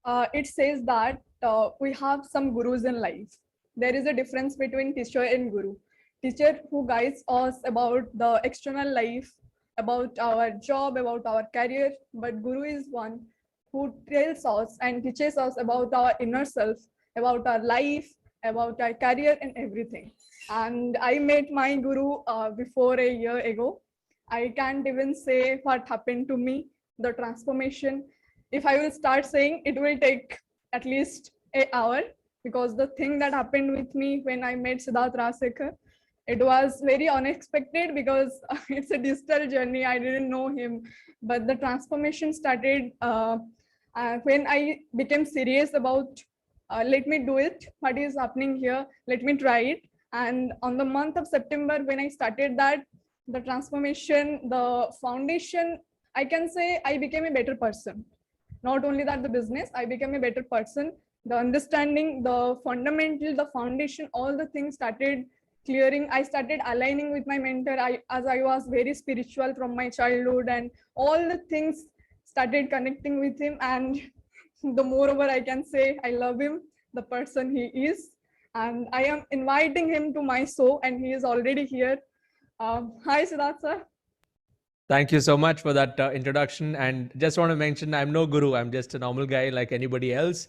it says that we have some gurus in life. There is a difference between teacher and guru. Teacher who guides us about the external life, about our job, about our career, but guru is one who tells us and teaches us about our inner self, about our life, about our career and everything. And I met my guru before a year ago. I can't even say what happened to me, the transformation. If I will start saying, it will take at least an hour, because the thing that happened with me when I met Siddharth Rajsekar, it was very unexpected, because it's a digital journey. I didn't know him, but the transformation started when I became serious about let me do it. What is happening here? Let me try it. And on the month of September, when I started that, the transformation, the foundation, I can say I became a better person. Not only that, the business, I became a better person. The understanding, the fundamental, the foundation, all the things started clearing. I started aligning with my mentor, as I was very spiritual from my childhood, and all the things started connecting with him. And the moreover, I can say I love him, the person he is. And I am inviting him to my show, and he is already here. Hi, Siddharth sir. Thank you so much for that introduction. And just want to mention, I'm no guru. I'm just a normal guy like anybody else.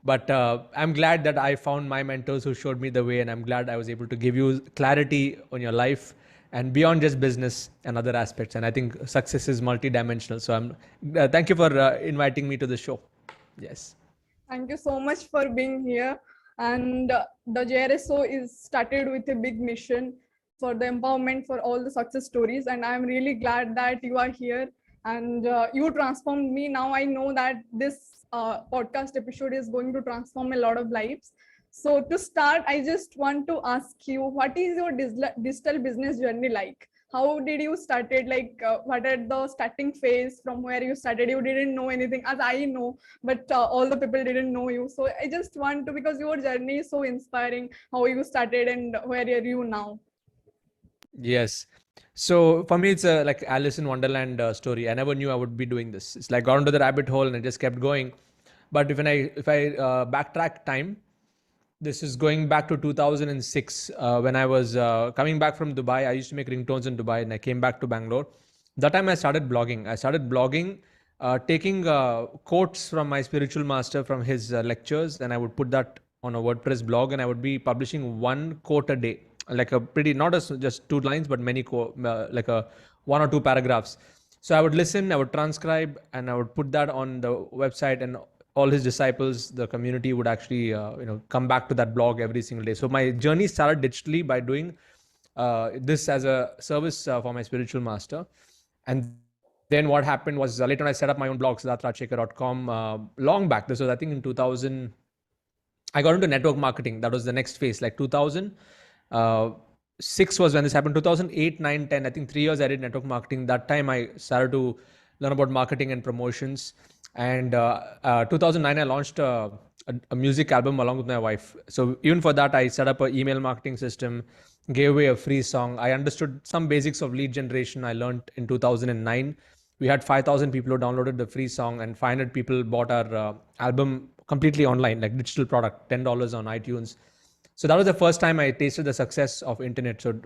But I'm glad that I found my mentors who showed me the way. And I'm glad I was able to give you clarity on your life and beyond just business and other aspects. And I think success is multidimensional. So thank you for inviting me to the show. Yes. Thank you so much for being here. And the JRSO is started with a big mission for the empowerment for all the success stories. And I'm really glad that you are here, and you transformed me. Now I know that this podcast episode is going to transform a lot of lives. So to start, I just want to ask you, what is your digital business journey like? How did you started? Like, what are the starting phase from where you started? You didn't know anything, as I know, but all the people didn't know you. So I just want to, because your journey is so inspiring, how you started and where are you now? Yes. So for me, it's a like Alice in Wonderland story. I never knew I would be doing this. It's like got into the rabbit hole and I just kept going. But if I backtrack time, this is going back to 2006 when I was coming back from Dubai. I used to make ringtones in Dubai, and I came back to Bangalore. That time I started blogging. Taking quotes from my spiritual master from his lectures, and I would put that on a WordPress blog, and I would be publishing one quote a day, like a pretty, not as just 2 lines, but many like a 1 or 2 paragraphs. So I would listen, I would transcribe, and I would put that on the website, and all his disciples, the community, would actually come back to that blog every single day. So my journey started digitally by doing this as a service for my spiritual master. And then what happened was later on I set up my own blog, siddharthrajsekar.com, long back. This was, I think, in 2000. I got into network marketing. That was the next phase, like 2006 was when this happened. 2008, 9, 10, I think 3 years I did network marketing. That time I started to learn about marketing and promotions. And 2009, I launched a music album along with my wife. So even for that, I set up an email marketing system, gave away a free song. I understood some basics of lead generation. I learned in 2009. We had 5,000 people who downloaded the free song, and 500 people bought our album completely online, like digital product, $10 on iTunes. So that was the first time I tasted the success of internet. So,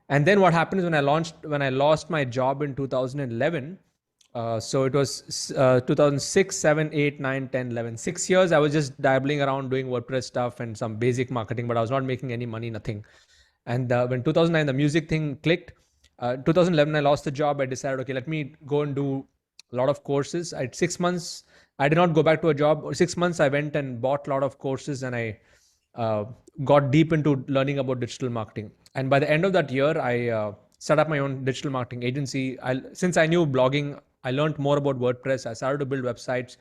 and then what happened is when I lost my job in 2011, so it was 2006, 7, 8, 9, 10, 11. 6 years, I was just dabbling around doing WordPress stuff and some basic marketing, but I was not making any money, nothing. And when 2009, the music thing clicked. 2011, I lost the job. I decided, okay, let me go and do a lot of courses. I had 6 months. I did not go back to a job. 6 months, I went and bought a lot of courses, and I got deep into learning about digital marketing. And by the end of that year, I set up my own digital marketing agency. Since I knew blogging, I learned more about WordPress. I started to build websites.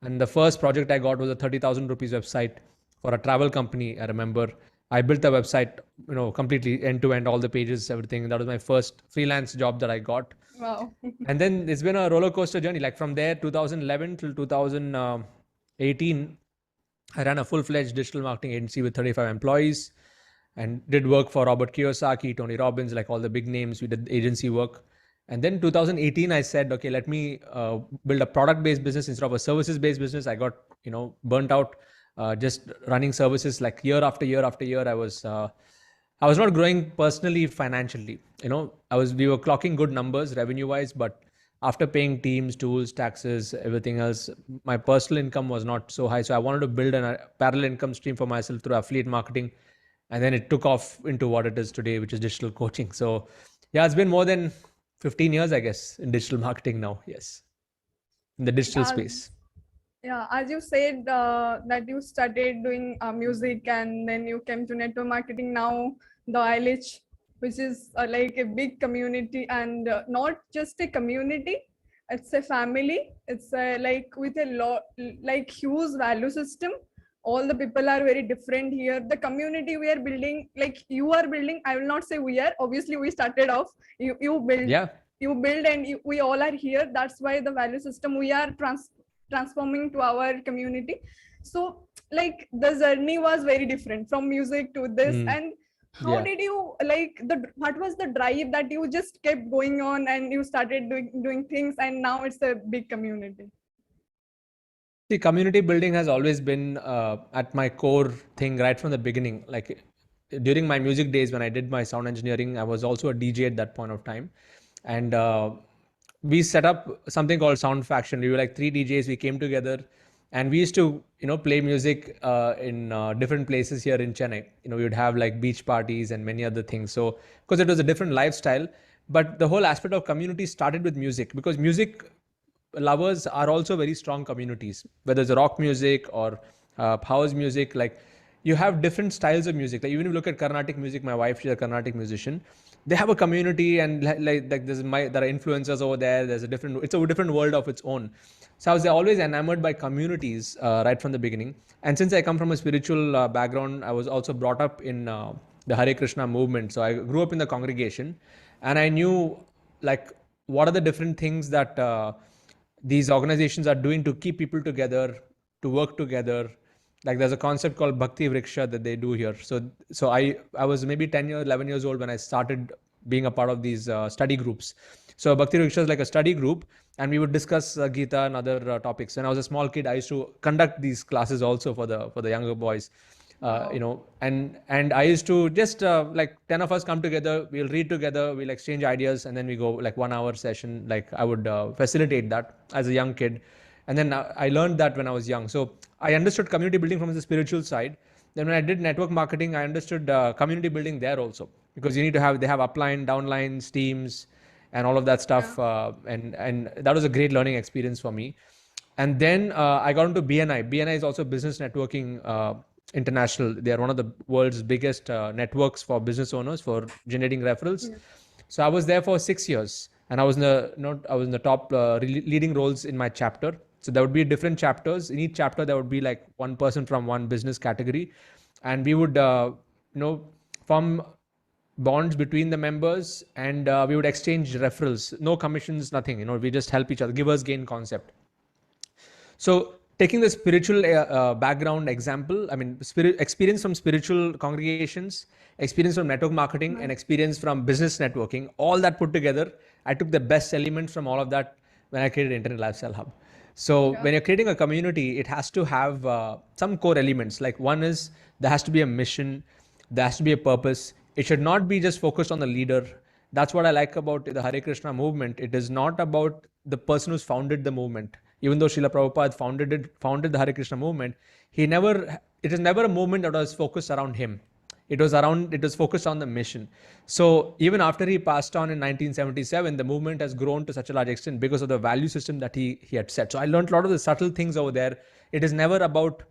And the first project I got was a 30,000 rupees website for a travel company. I remember I built the website, completely end to end, all the pages, everything. That was my first freelance job that I got. Wow. And then it's been a roller coaster journey. Like from there, 2011 till 2018, I ran a full-fledged digital marketing agency with 35 employees and did work for Robert Kiyosaki, Tony Robbins, like all the big names. We did agency work. And then 2018, I said, okay, let me build a product-based business instead of a services-based business. I got, burnt out just running services like year after year after year. I was not growing personally, financially. We were clocking good numbers revenue-wise, but after paying teams, tools, taxes, everything else, my personal income was not so high. So I wanted to build a parallel income stream for myself through affiliate marketing. And then it took off into what it is today, which is digital coaching. So yeah, it's been more than 15 years, I guess, in digital marketing now. Yes, in the digital space. Yeah, as you said that you started doing music and then you came to network marketing. Now the ILH, which is like a big community, and not just a community, it's a family. It's like with a lot, like huge value system. All the people are very different here. The community we are building, like you are building, I will not say we are. Obviously, we started off. You build. Yeah. You build, and we all are here. That's why the value system we are transforming to our community. So like the journey was very different from music to this. And how did you what was the drive that you just kept going on and you started doing things, and now it's a big community? See, community building has always been at my core thing right from the beginning. Like during my music days when I did my sound engineering, I was also a DJ at that point of time. And we set up something called Sound Faction. We were like 3 DJs. We came together and we used to, play music in different places here in Chennai. We would have like beach parties and many other things. So, because it was a different lifestyle, but the whole aspect of community started with music, because music lovers are also very strong communities, whether it's rock music or house music. Like you have different styles of music. Like even if you look at Carnatic music, my wife, she's a Carnatic musician. They have a community, and like there are influencers over there. It's a different world of its own. So I was always enamored by communities right from the beginning. And since I come from a spiritual background, I was also brought up in the Hare Krishna movement. So I grew up in the congregation, and I knew like what are the different things that these organizations are doing to keep people together, to work together. Like there's a concept called Bhakti Vriksha that they do here. So I was maybe 10 or 11 years old when I started being a part of these study groups. So Bhakti Vriksha is like a study group, and we would discuss Gita and other topics. When I was a small kid, I used to conduct these classes also for the younger boys. And I used to just like 10 of us come together, we'll read together, we'll exchange ideas, and then we go like 1 hour session. Like I would facilitate that as a young kid. And then I learned that when I was young. So I understood community building from the spiritual side. Then when I did network marketing, I understood community building there also, because they have upline, downlines, teams, and all of that stuff. Yeah. And that was a great learning experience for me. And then I got into BNI. BNI is also Business Networking International. They are one of the world's biggest networks for business owners for generating referrals. Yeah. So I was there for 6 years, and I was in the top leading roles in my chapter. So there would be different chapters. In each chapter, there would be like one person from one business category, and we would form bonds between the members, and we would exchange referrals. No commissions, nothing. We just help each other. Givers gain concept. So taking the spiritual background example, I mean, experience from spiritual congregations, experience from network marketing, and experience from business networking, all that put together, I took the best elements from all of that when I created Internet Lifestyle Hub. So when you're creating a community, it has to have some core elements. Like one is there has to be a mission, there has to be a purpose. It should not be just focused on the leader. That's what I like about the Hare Krishna movement. It is not about the person who's founded the movement. Even though Srila Prabhupada founded the Hare Krishna movement, it is never a movement that was focused around him. It was focused on the mission. So even after he passed on in 1977, the movement has grown to such a large extent because of the value system that he had set. So I learned a lot of the subtle things over there. It is never about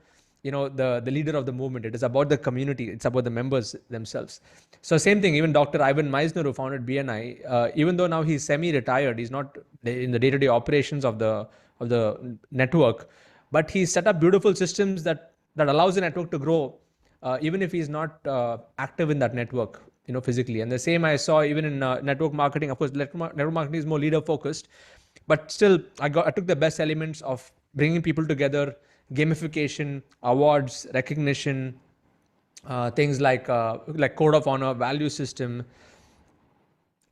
the leader of the movement. It is about the community. It's about the members themselves. So same thing, even Dr. Ivan Meisner, who founded BNI, even though now he's semi-retired, he's not in the day-to-day operations of the network, but he set up beautiful systems that allows the network to grow, even if he's not active in that network, physically. And the same I saw even in network marketing. Of course, network marketing is more leader focused, but still I took the best elements of bringing people together, gamification, awards, recognition, things like code of honor, value system,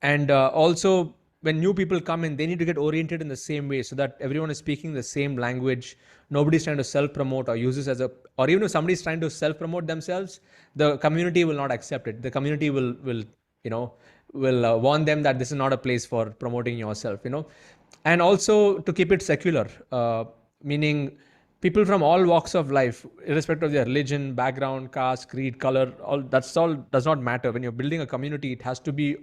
and also when new people come in, they need to get oriented in the same way so that everyone is speaking the same language. Nobody's trying to self-promote or use this as a, or even if somebody's trying to self-promote themselves, the community will not accept it. The community will you know, will warn them that this is not a place for promoting yourself, you know. And also to keep it secular, meaning people from all walks of life, irrespective of their religion, background, caste, creed, color, all does not matter. When you're building a community, it has to be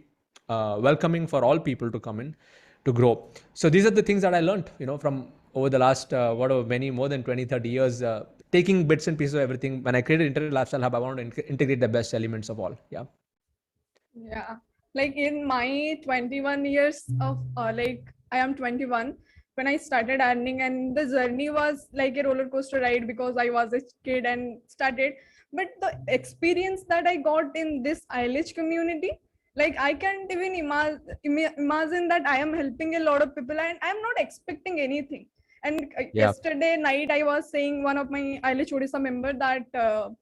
welcoming for all people to come in to grow. So these are the things that I learned, you know, from over the last more than 20, 30 years, taking bits and pieces of everything. When I created Internet Lifestyle Hub, I wanted to integrate the best elements of all. Yeah. Yeah, like in my 21 years of like I am 21 when I started earning, and the journey was like a roller coaster ride because I was a kid and started. But the experience that I got in this ILH community, like I can't even imagine that I am helping a lot of people and I'm not expecting anything. And Yeah. yesterday night I was saying one of my ILH Odisha member that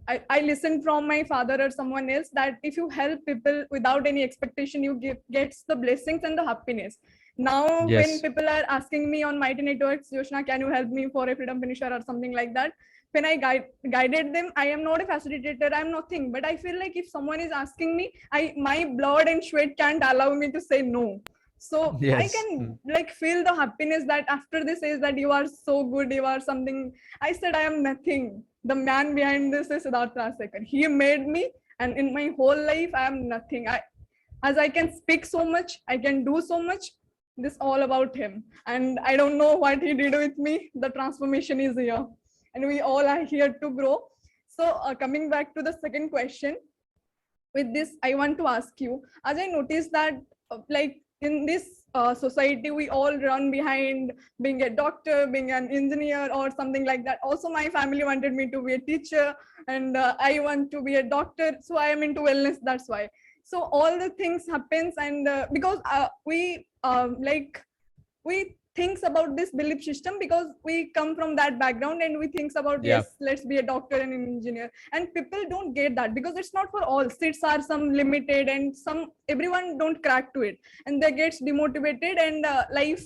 I listened from my father or someone else that if you help people without any expectation, you gets the blessings and the happiness. Now, when Yes. people are asking me on Mighty Networks, Yoshna, can you help me for a freedom finisher or something like that? When I guided them, I am not a facilitator, I'm nothing. But I feel like if someone is asking me, my blood and sweat can't allow me to say no. So I Yes. can like feel the happiness that after they say that you are so good, you are something. I said I am nothing. The man behind this is Siddharth Rajsekar. He made me, and in my whole life, I am nothing. As I can speak so much, I can do so much. This all about him, and I don't know what he did with me. The transformation is here, and we all are here to grow. So, coming back to the second question, with this I want to ask you, as I noticed that like in this society we all run behind being a doctor, being an engineer or something like that. Also my family wanted me to be a teacher, and I want to be a doctor, so I am into wellness, that's why. So all the things happens, and because we thinks about this belief system because we come from that background, and we thinks about Yeah. yes, let's be a doctor and an engineer. And people don't get that because it's not for all. Seats are some limited, and some everyone don't crack to it, and they gets demotivated, and life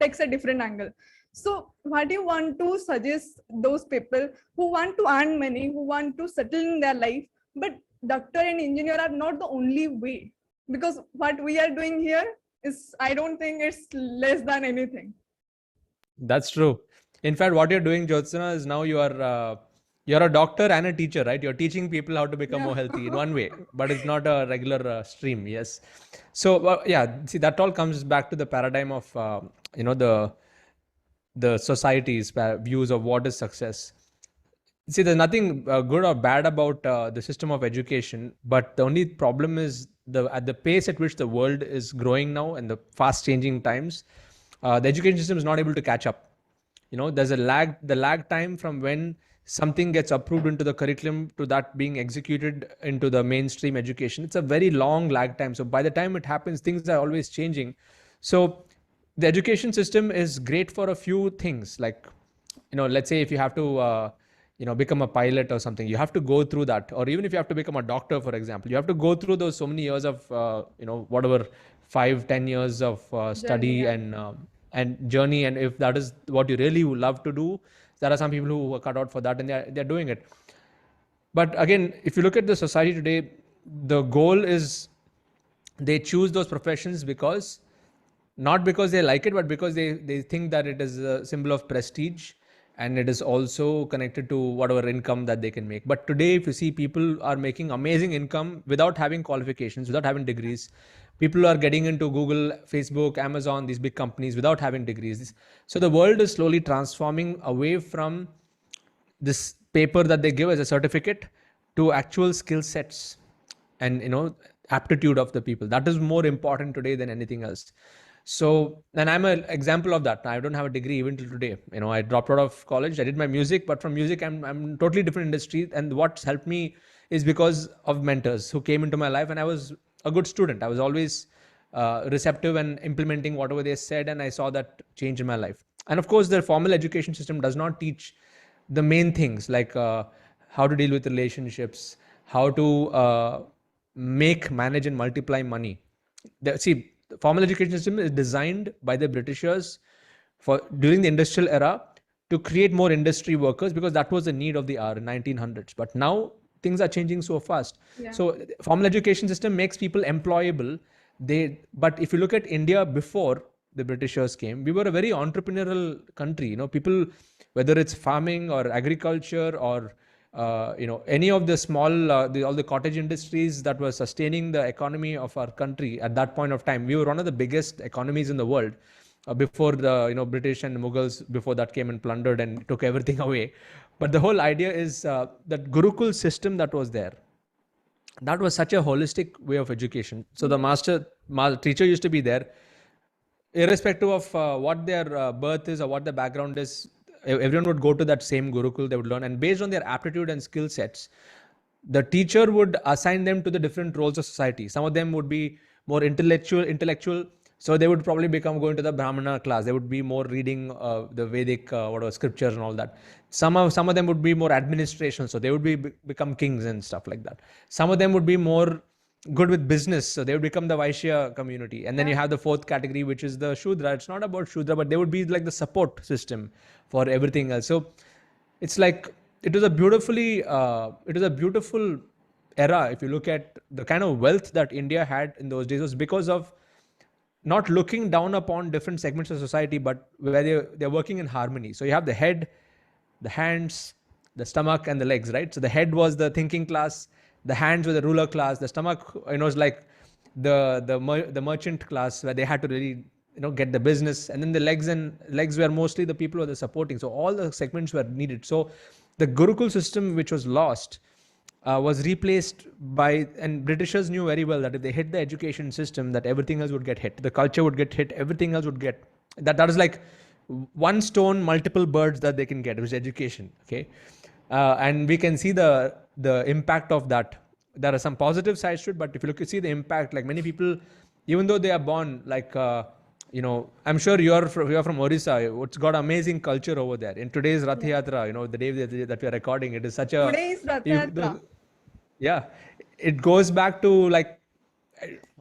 takes a different angle. So what do you want to suggest those people who want to earn money, who want to settle in their life, but doctor and engineer are not the only way? Because what we are doing here is, I don't think it's less than anything. That's true. In fact, what you're doing, Jyotsna, is now you're a doctor and a teacher, right? You're teaching people how to become Yeah. more healthy in one way, but it's not a regular stream. Yes. So yeah, see, that all comes back to the paradigm of you know, the society's views of what is success. See, there's nothing good or bad about the system of education, but the only problem is at the pace at which the world is growing now and the fast changing times, the education system is not able to catch up. You know, there's the lag time from when something gets approved into the curriculum to that being executed into the mainstream education. It's a very long lag time. So by the time it happens, things are always changing. So the education system is great for a few things, like, you know, let's say if you have to you know, become a pilot or something, you have to go through that. Or even if you have to become a doctor, for example, you have to go through those so many years of you know, whatever, 5-10 years of Journey, study yeah. and journey. And if that is what you really love to do, there are some people who are cut out for that, and they're doing it. But again, if you look at the society today, the goal is they choose those professions because, not because they like it, but because they think that it is a symbol of prestige, and it is also connected to whatever income that they can make. But today, if you see, people are making amazing income without having qualifications, without having degrees. People are getting into Google, Facebook, Amazon, these big companies, without having degrees. So the world is slowly transforming away from this paper that they give as a certificate to actual skill sets and, you know, aptitude of the people. That is more important today than anything else. So, and I'm an example of that. I don't have a degree even till today. You know, I dropped out of college. I did my music, but from music, I'm totally different industry. And what's helped me is because of mentors who came into my life, and I was a good student. I was always receptive and implementing whatever they said, and I saw that change in my life. And of course, the formal education system does not teach the main things, like how to deal with relationships, how to make, manage, and multiply money. the formal education system is designed by the Britishers for during the industrial era to create more industry workers, because that was the need of the hour in 1900s. But now things are changing so fast. Yeah. So formal education system makes people employable. But if you look at India before the Britishers came, we were a very entrepreneurial country. People, whether it's farming or agriculture or any of the small, all the cottage industries that were sustaining the economy of our country at that point of time. We were one of the biggest economies in the world before the British and Mughals before that came and plundered and took everything away. But the whole idea is that Gurukul system that was there. That was such a holistic way of education. So the teacher used to be there, irrespective of what their birth is or what their background is. Everyone would go to that same Gurukul, they would learn, and based on their aptitude and skill sets, the teacher would assign them to the different roles of society. Some of them would be more intellectual, so they would probably going to the Brahmana class. They would be more reading the Vedic whatever scriptures and all that. Some of them would be more administration, so they would become kings and stuff like that. Some of them would be more good with business, so they would become the Vaishya community. And then you have the fourth category, which is the Shudra. It's not about Shudra, but they would be like the support system for everything else. So it's like it was a beautiful era. If you look at the kind of wealth that India had in those days, was because of not looking down upon different segments of society, but where they're working in harmony. So you have the head, the hands, the stomach, and the legs, right? So the head was the thinking class, the hands were the ruler class, the stomach, was like the merchant class, where they had to really get the business, and then the legs were mostly the people who were supporting. So all the segments were needed. So the Gurukul system, which was lost, was replaced by, and Britishers knew very well that if they hit the education system, that everything else would get hit. The culture would get hit, everything else would get, that is like one stone, multiple birds that they can get, which is education. Okay. And we can see the impact of that. There are some positive sides to it, but if you see the impact, like many people, even though they are born, like, I'm sure you're from Orissa. It's got amazing culture over there. In today's Rath Yatra, the day that we are recording, it is such a... Today is Rath Yatra. Yeah. It goes back to, like,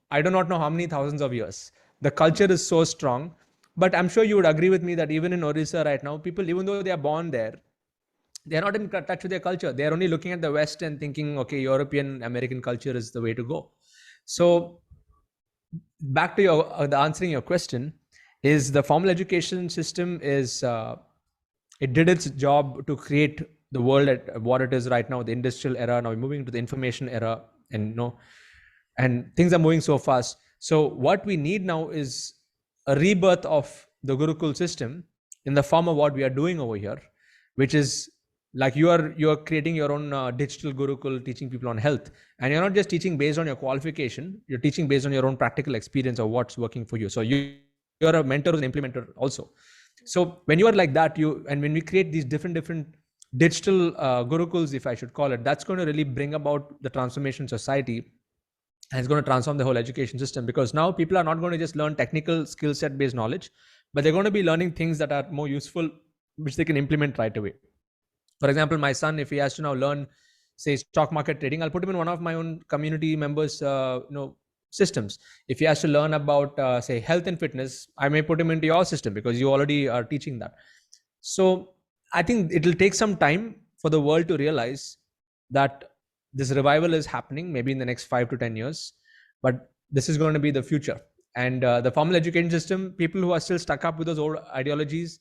I do not know how many thousands of years. The culture is so strong. But I'm sure you would agree with me that even in Orissa right now, people, even though they are born there, they're not in touch with their culture. They're only looking at the West and thinking, okay, European, American culture is the way to go. So back to the answering your question, is the formal education system is, it did its job to create the world at what it is right now, the industrial era. Now we're moving to the information era, and and things are moving so fast. So what we need now is a rebirth of the Gurukul system in the form of what we are doing over here, which is like you are creating your own digital Gurukul, teaching people on health, and you're not just teaching based on your qualification, you're teaching based on your own practical experience of what's working for you. So you're a mentor and implementer also. So when you are like that, and when we create these different digital Gurukuls, if I should call it, that's going to really bring about the transformation society, and it's going to transform the whole education system, because now people are not going to just learn technical skill set based knowledge, but they're going to be learning things that are more useful, which they can implement right away. For example, my son, if he has to now learn, say, stock market trading, I'll put him in one of my own community members, systems. If he has to learn about, say, health and fitness, I may put him into your system because you already are teaching that. So I think it will take some time for the world to realize that this revival is happening, maybe in the next 5 to 10 years, but this is going to be the future. And the formal education system, people who are still stuck up with those old ideologies,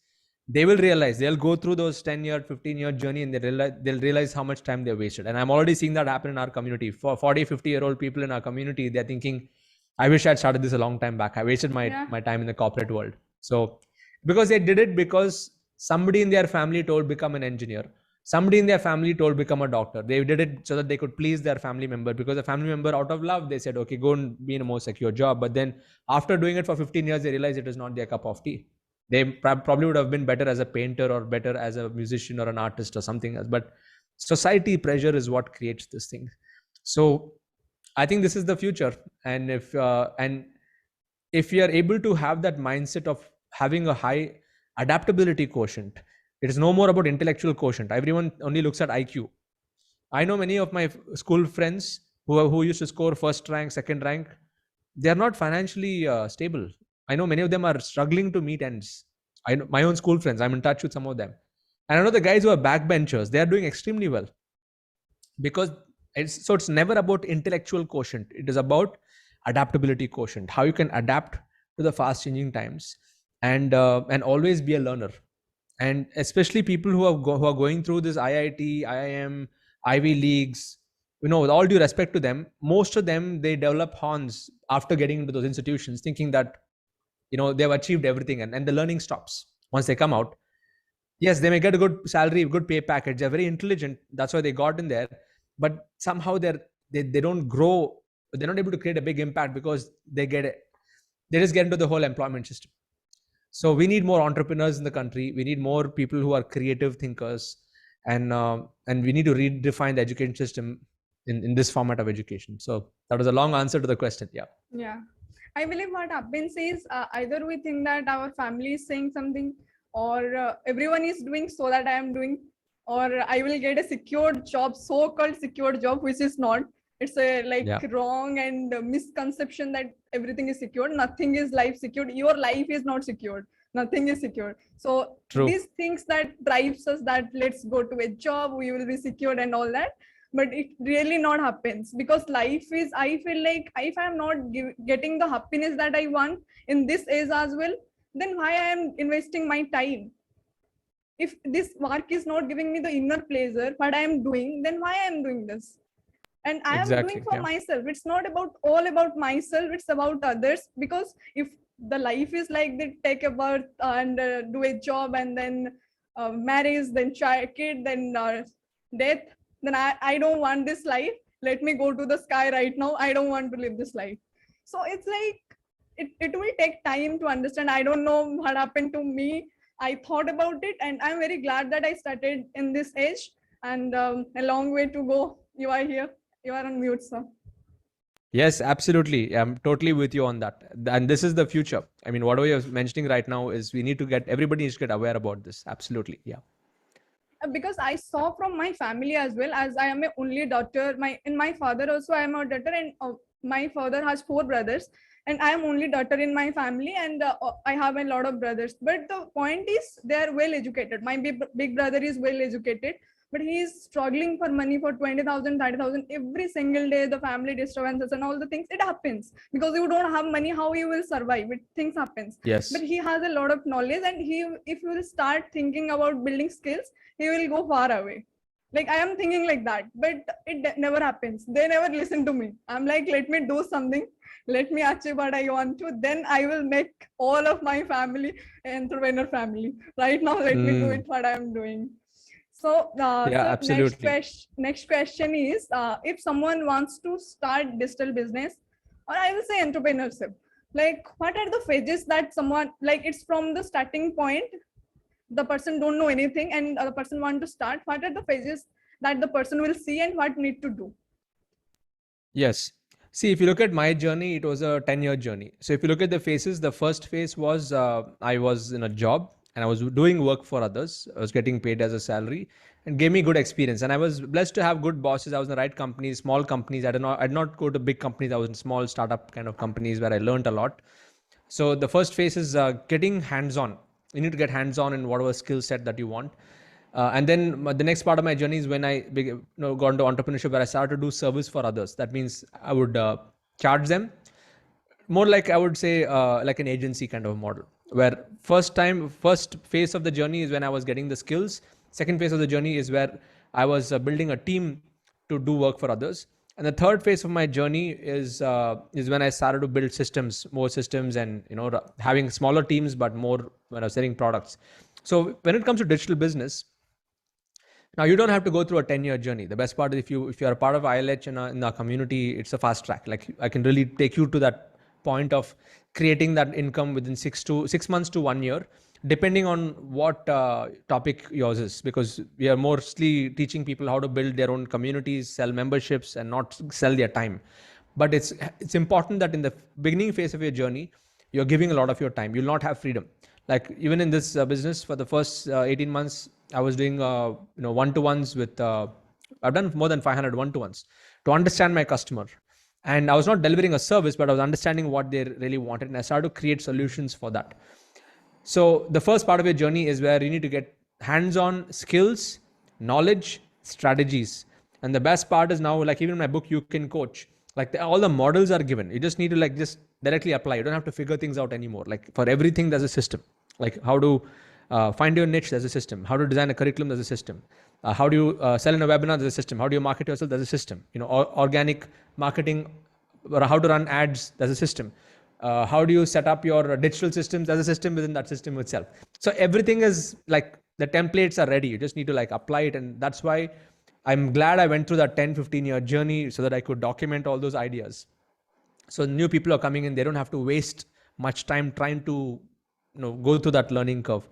they will realize, they'll go through those 10-year, 15-year journey, and they'll realize how much time they wasted. And I'm already seeing that happen in our community. For 40, 50-year-old people in our community, they're thinking, I wish I'd started this a long time back. I wasted my time in the corporate world. So because they did it because somebody in their family told, become an engineer. Somebody in their family told, become a doctor. They did it so that they could please their family member, because the family member, out of love, they said, okay, go and be in a more secure job. But then after doing it for 15 years, they realized it is not their cup of tea. They probably would have been better as a painter, or better as a musician or an artist or something else. But society pressure is what creates this thing. So I think this is the future. And if you are able to have that mindset of having a high adaptability quotient, it is no more about intellectual quotient. Everyone only looks at IQ. I know many of my school friends who used to score first rank, second rank, they are not financially stable. I know many of them are struggling to meet ends. I know my own school friends, I'm in touch with some of them. And I know the guys who are backbenchers, they are doing extremely well, because it's never about intellectual quotient. It is about adaptability quotient, how you can adapt to the fast changing times, and always be a learner. And especially people who are going through this IIT, IIM, Ivy Leagues, with all due respect to them, most of them, they develop horns after getting into those institutions, thinking that they've achieved everything, and the learning stops once they come out. Yes, they may get a good salary, good pay package, they're very intelligent, that's why they got in there, but somehow they don't grow, they're not able to create a big impact, because they just get into the whole employment system. So we need more entrepreneurs in the country. We need more people who are creative thinkers, and we need to redefine the education system in this format of education. So that was a long answer to the question. Yeah. Yeah. I believe what happens is either we think that our family is saying something, or everyone is doing so that I am doing, or I will get a secured job, so-called secured job, which is not. It's a wrong and misconception that everything is secured. Nothing is life secured. Your life is not secured. Nothing is secured. So True. these things that drives us that let's go to a job, we will be secured and all that. But it really not happens, because life is, I feel like if I'm not getting the happiness that I want in this age as well, then why I am investing my time? If this work is not giving me the inner pleasure, what I am doing, then why I am doing this? And I am doing for myself. It's not about all about myself, it's about others. Because if the life is like they take a birth and do a job, and then marriage, then child, kid, then death, then I don't want this life. Let me go to the sky right now. I don't want to live this life. So it's like it will take time to understand. I don't know what happened to me. I thought about it, and I'm very glad that I started in this age, and a long way to go. You are here. You are on mute, sir. Yes, absolutely. I'm totally with you on that. And this is the future. I mean, whatever you're mentioning right now is everybody needs to get aware about this. Absolutely. Yeah. Because I saw from my family as well, as I am a only daughter. My father also, I am a daughter, and my father has 4 brothers, and I am only daughter in my family, and I have a lot of brothers. But the point is, they are well educated. My big brother is well educated, but he is struggling for money for 20,000, 30,000 every single day. The family disturbances and all the things, it happens because you don't have money. How you will survive? Things happens. Yes. But he has a lot of knowledge, and if you will start thinking about building skills, he will go far away. Like I am thinking like that, but it never happens. They never listen to me. I'm like, let me do something. Let me achieve what I want to. Then I will make all of my family entrepreneur family. Right now, let me do it what I'm doing. So, absolutely. Next question is, if someone wants to start digital business, or I will say entrepreneurship, like what are the phases that someone, like it's from the starting point, the person don't know anything and the person want to start, what are the phases that the person will see and what need to do? Yes. See, if you look at my journey, it was a 10-year journey. So if you look at the phases, the first phase was I was in a job and I was doing work for others. I was getting paid as a salary and gave me good experience. And I was blessed to have good bosses. I was in the right companies, small companies. I did not go to big companies. I was in small startup kind of companies where I learned a lot. So the first phase is getting hands-on. You need to get hands-on in whatever skill set that you want. And then the next part of my journey is when I got into entrepreneurship, where I started to do service for others. That means I would charge them more like, I would say, like an agency kind of model, where first phase of the journey is when I was getting the skills. Second phase of the journey is where I was building a team to do work for others. And the third phase of my journey is when I started to build more systems, and having smaller teams, but more when I was selling products. So when it comes to digital business, now you don't have to go through a 10-year journey. The best part is if you are a part of ILH in our community, it's a fast track. Like I can really take you to that point of creating that income within 6 months to 1 year, depending on what topic yours is, because we are mostly teaching people how to build their own communities, sell memberships, and not sell their time. But it's important that in the beginning phase of your journey, you're giving a lot of your time. You'll not have freedom. Like even in this business, for the first 18 months, I was doing one-to-ones with I've done more than 500 one-to-ones to understand my customer. And I was not delivering a service, but I was understanding what they really wanted, and I started to create solutions for that. So the first part of your journey is where you need to get hands-on skills, knowledge, strategies. And the best part is now, like even in my book, You Can Coach, like all the models are given. You just need to like just directly apply. You don't have to figure things out anymore. Like for everything, there's a system. Like how to find your niche, there's a system. How to design a curriculum, there's a system. How do you sell in a webinar, there's a system. How do you market yourself, there's a system. Organic marketing, or how to run ads, there's a system. How do you set up your digital systems, as a system within that system itself. So everything is like the templates are ready. You just need to like apply it. And that's why I'm glad I went through that 10-15 year journey so that I could document all those ideas. So new people are coming in, they don't have to waste much time trying to go through that learning curve.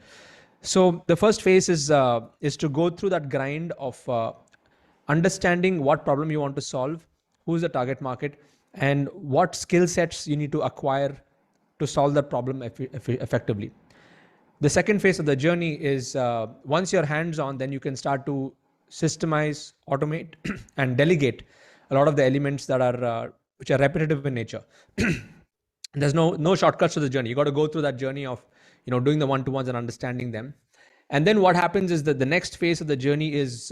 So the first phase is to go through that grind of understanding what problem you want to solve, who's the target market, and what skill sets you need to acquire to solve that problem effectively. The second phase of the journey is once you're hands-on, then you can start to systemize, automate, and delegate a lot of the elements that are which are repetitive in nature. There's no shortcuts to the journey. You got to go through that journey of doing the one-to-ones and understanding them. And then what happens is that the next phase of the journey is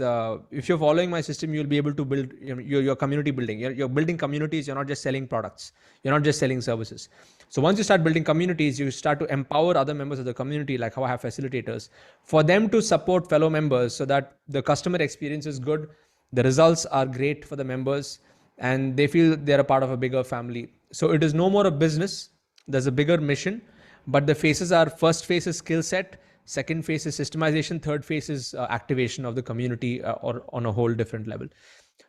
if you're following my system, you'll be able to build your community building. You're building communities. You're not just selling products. You're not just selling services. So once you start building communities, you start to empower other members of the community, like how I have facilitators, for them to support fellow members so that the customer experience is good, the results are great for the members, and they feel they're a part of a bigger family. So it is no more a business. There's a bigger mission, but the phases are: first phase is skill set, second phase is systemization, third phase is activation of the community or on a whole different level.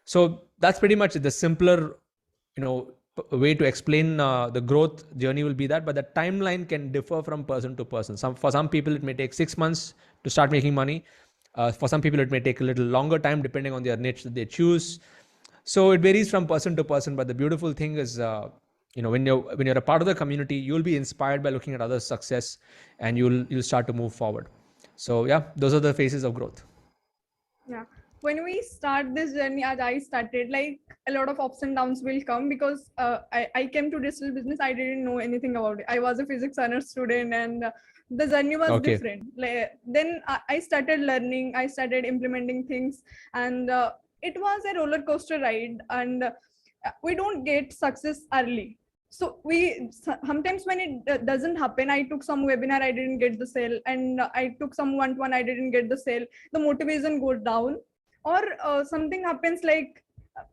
So that's pretty much the simpler way to explain the growth journey will be that, but the timeline can differ from person to person. For some people it may take 6 months to start making money. For some people it may take a little longer time depending on their niche that they choose. So it varies from person to person, but the beautiful thing is when you're a part of the community, you'll be inspired by looking at others' success, and you'll start to move forward. So yeah, those are the phases of growth. Yeah, when we start this journey, as I started, like a lot of ups and downs will come, because I came to digital business. I didn't know anything about it. I was a physics honors student, and the journey was different. Like, then I started learning. I started implementing things, and it was a roller coaster ride. And we don't get success early. So we sometimes when it doesn't happen, I took some webinar, I didn't get the sale, and I took some one-to-one, I didn't get the sale. The motivation goes down, or something happens like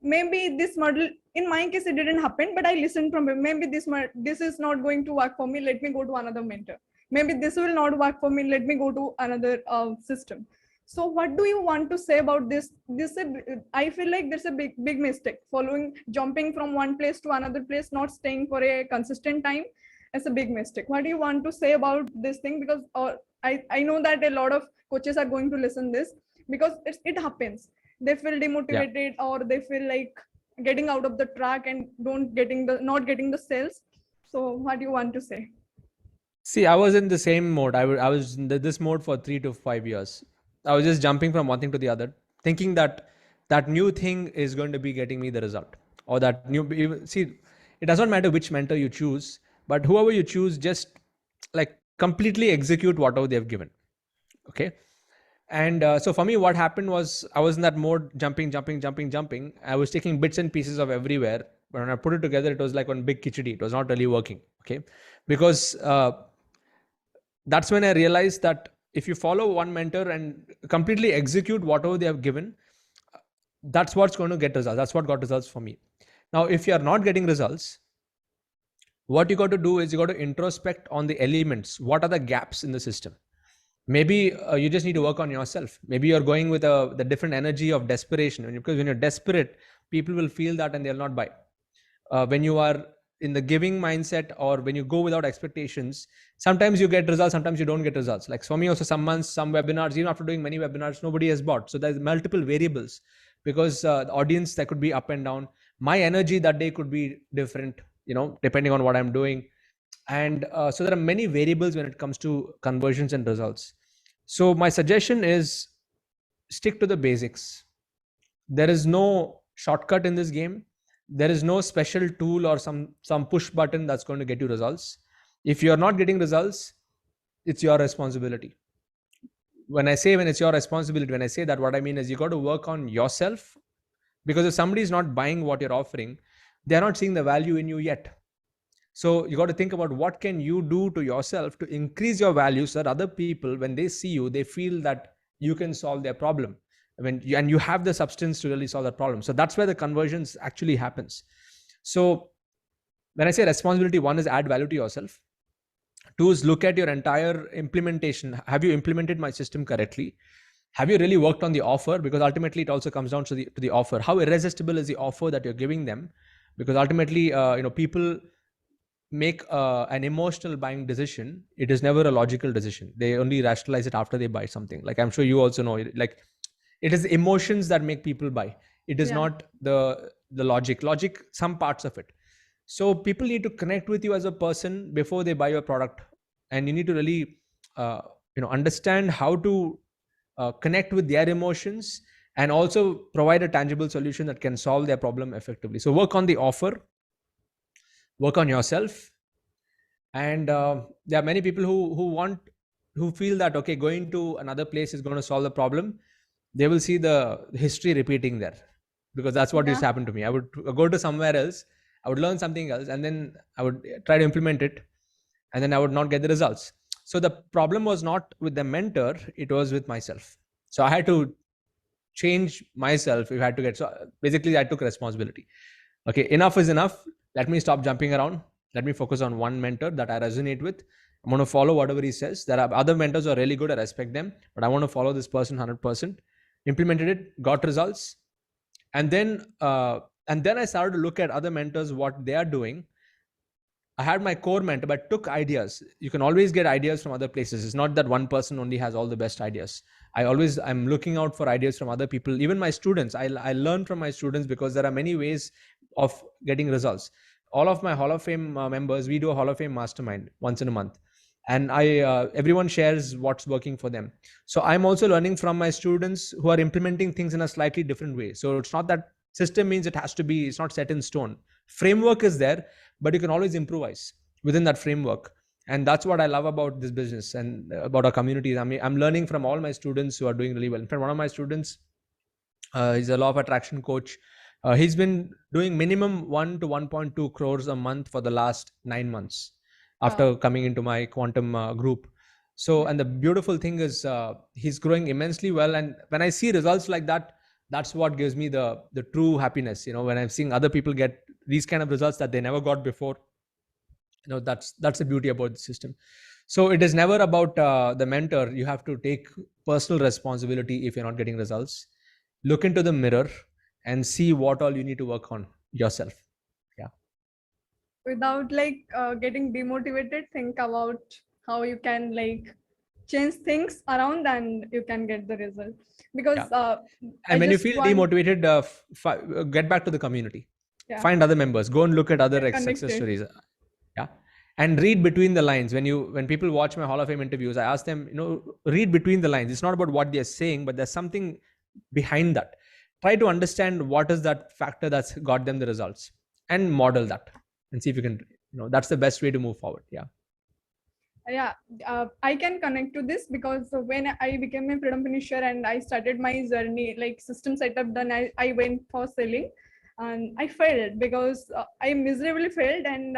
maybe this model. In my case, it didn't happen, but I listened from him. Maybe this is not going to work for me. Let me go to another mentor. Maybe this will not work for me. Let me go to another system. So what do you want to say about this? I feel like there's a big mistake jumping from one place to another place, not staying for a consistent time. It's a big mistake. What do you want to say about this thing? Because I know that a lot of coaches are going to listen this, because it happens. They feel demotivated, or they feel like getting out of the track and not getting the sales. So what do you want to say? See, I was in the same mode. I was in this mode for 3 to 5 years. I was just jumping from one thing to the other, thinking that new thing is going to be getting me the result, or that new. See, it does not matter which mentor you choose, but whoever you choose, just like completely execute whatever they've given. Okay. And so for me, what happened was I was in that mode, jumping. I was taking bits and pieces of everywhere. But when I put it together, it was like one big khichdi. It was not really working. Okay. Because that's when I realized that if you follow one mentor and completely execute whatever they have given, that's what's going to get results. That's what got results for me. Now, if you are not getting results, what you got to do is you got to introspect on the elements. What are the gaps in the system? Maybe you just need to work on yourself. Maybe you're going with the different energy of desperation, because when you're desperate, people will feel that and they'll not buy. When you are in the giving mindset, or when you go without expectations, sometimes you get results, sometimes you don't get results. Like for me also, some months, some webinars, even after doing many webinars, nobody has bought. So there's multiple variables, because the audience, that could be up and down. My energy that day could be different, depending on what I'm doing. And so there are many variables when it comes to conversions and results. So my suggestion is stick to the basics. There is no shortcut in this game. There is no special tool or some push button that's going to get you results. If you're not getting results, it's your responsibility. When it's your responsibility, when I say that, what I mean is you got to work on yourself, because if somebody is not buying what you're offering, they're not seeing the value in you yet. So you got to think about what can you do to yourself to increase your value, so that other people, when they see you, they feel that you can solve their problem. And you have the substance to really solve that problem. So that's where the conversions actually happens. So when I say responsibility, one is add value to yourself. Two is look at your entire implementation. Have you implemented my system correctly? Have you really worked on the offer? Because ultimately it also comes down to the offer. How irresistible is the offer that you're giving them? Because ultimately, people make an emotional buying decision. It is never a logical decision. They only rationalize it after they buy something. Like, I'm sure you also know, like, it is emotions that make people buy. It is not the logic, some parts of it. So people need to connect with you as a person before they buy your product, and you need to really understand how to connect with their emotions, and also provide a tangible solution that can solve their problem effectively. So work on the offer, work on yourself. And there are many people who feel that, okay, going to another place is going to solve the problem. They will see the history repeating there, because that's what used to happen to me. I would go to somewhere else, I would learn something else, and then I would try to implement it, and then I would not get the results. So the problem was not with the mentor, it was with myself. So I had to change myself. If I had to get, so basically I took responsibility. Okay, enough is enough. Let me stop jumping around. Let me focus on one mentor that I resonate with. I'm going to follow whatever he says. There are other mentors who are really good. I respect them, but I want to follow this person 100%. Implemented it, got results. And then I started to look at other mentors, what they are doing. I had my core mentor, but took ideas. You can always get ideas from other places. It's not that one person only has all the best ideas. I'm looking out for ideas from other people. Even my students, I learn from my students, because there are many ways of getting results. All of my Hall of Fame members, we do a Hall of Fame mastermind once in a month. And everyone shares what's working for them. So I'm also learning from my students who are implementing things in a slightly different way. So it's not that system means it's not set in stone. Framework is there, but you can always improvise within that framework. And that's what I love about this business and about our communities. I mean, I'm learning from all my students who are doing really well. In fact, one of my students, he's a law of attraction coach. He's been doing minimum 1 to 1.2 crores a month for the last 9 months after coming into my quantum group. So, and the beautiful thing is he's growing immensely well. And when I see results like that, that's what gives me the true happiness. When I'm seeing other people get these kind of results that they never got before, that's the beauty about the system. So it is never about the mentor. You have to take personal responsibility if you're not getting results. Look into the mirror and see what all you need to work on yourself. Yeah. Without getting demotivated, think about how you can change things around and you can get the result. Because and when you feel demotivated, get back to the community. Find other members, go and look at other success stories. And read between the lines. When people watch my Hall of Fame interviews, I ask them, read between the lines. It's not about what they're saying, but there's something behind that. Try to understand what is that factor that's got them the results, and model that, and see if you can, that's the best way to move forward. I can connect to this, because when I became a freedom finisher and I started my journey, system setup done, I went for selling, and I failed because I miserably failed, and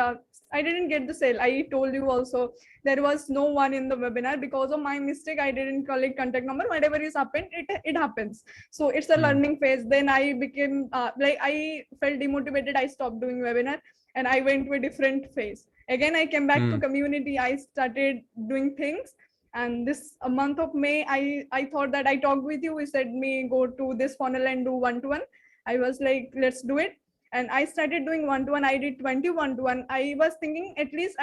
I didn't get the sale. I told you also, there was no one in the webinar because of my mistake. I didn't collect contact number. Whatever is happened, it happens. So it's a learning phase. Then I became I felt demotivated. I stopped doing webinar and I went to a different phase. Again, I came back to community. I started doing things. And this month of May, I thought that I talked with you. We said me go to this funnel and do one-to-one. I was like, let's do it. And I started doing one-to-one. I did 20 one-to-one. I was thinking at least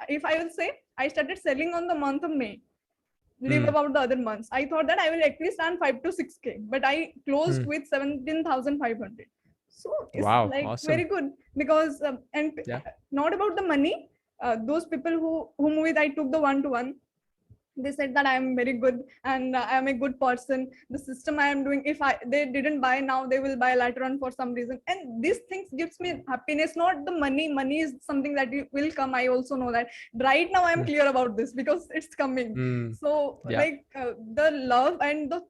if I will say, I started selling on the month of May. Leave about the other months. I thought that I will at least earn 5 to 6K, but I closed with 17,500. So it's awesome. Very good, because not about the money. Those people whom with I took the one-to-one, They said that I am very good and I am a good person. The system I am doing, if they didn't buy now, they will buy later on for some reason. And these things gives me happiness, not the money. Money is something that will come. I also know that. Right now, I am clear about this because it's coming. So like the love and the